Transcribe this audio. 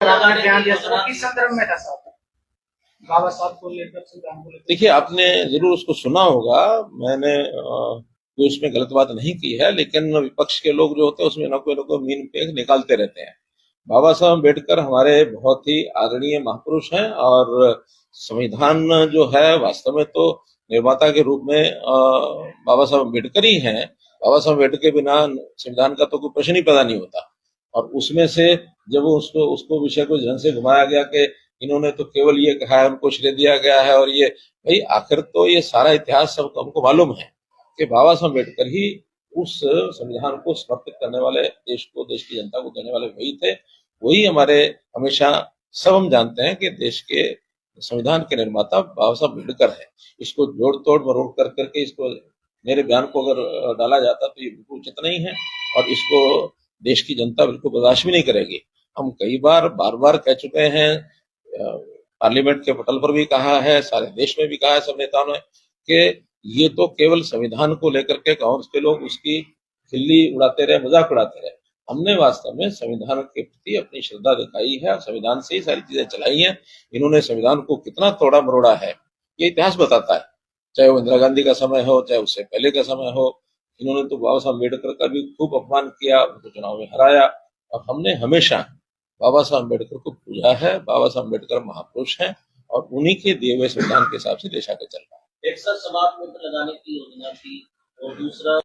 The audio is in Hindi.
आपने ध्यान दिया तो किस संदर्भ में था साहब बाबा साहब को लेकर संविधान को लेकर? देखिए, आपने जरूर उसको सुना होगा। मैंने कोई उसमें गलत बात नहीं की है, लेकिन विपक्ष के लोग जो होते हैं उसमें न कोई मीन पेग निकालते रहते हैं। बाबा साहब अम्बेडकर हमारे बहुत ही आदरणीय महापुरुष हैं, और संविधान जो है वास्तव में तो निर्माता के रूप में बाबा साहब अम्बेडकर ही हैं। बाबा साहब अम्बेडकर के बिना संविधान का तो कोई प्रश्न ही पैदा नहीं होता। और उसमें से जब उसको उसको विषय को जन से घुमाया गया कि इन्होंने तो केवल ये कहा है, उनको श्रेय दिया गया है, और ये भाई आखिर तो ये सारा इतिहास सब हमको मालूम है कि बाबा साहब अम्बेडकर ही उस संविधान को समर्पित करने वाले, देश को, देश की जनता को देने वाले वही थे। वही हमारे हमेशा, सब हम जानते हैं कि देश के संविधान के निर्माता बाबा साहब अम्बेडकर है। इसको जोड़ तोड़ मरोड़ कर करके इसको, मेरे बयान को अगर डाला जाता तो ये बिल्कुल उचित नहीं है, और इसको देश की जनता बिल्कुल बर्दाश्त भी नहीं करेगी। हम कई बार बार बार कह चुके हैं, पार्लियामेंट के पटल पर भी कहा है, सारे देश में भी कहा है सब नेताओं ने, कि ये तो केवल संविधान को लेकर के कांग्रेस के लोग उसकी खिल्ली उड़ाते रहे, मजाक उड़ाते रहे। हमने वास्तव में संविधान के प्रति अपनी श्रद्धा दिखाई है, और संविधान से ही सारी चीजें चलाई हैं। इन्होंने संविधान को कितना तोड़ा मरोड़ा है ये इतिहास बताता है, चाहे वो इंदिरा गांधी का समय हो, चाहे उससे पहले का समय हो। इन्होंने तो बाबा साहब अम्बेडकर का भी खूब अपमान किया, उनको चुनाव में हराया, और हमने हमेशा बाबा साहब अम्बेडकर को पूजा है। बाबा साहब अम्बेडकर महापुरुष हैं, और उन्हीं के दिए हुए संविधान के हिसाब से देश आगे चल रहा है। एक सर समाज में लगाने की योजना थी, और दूसरा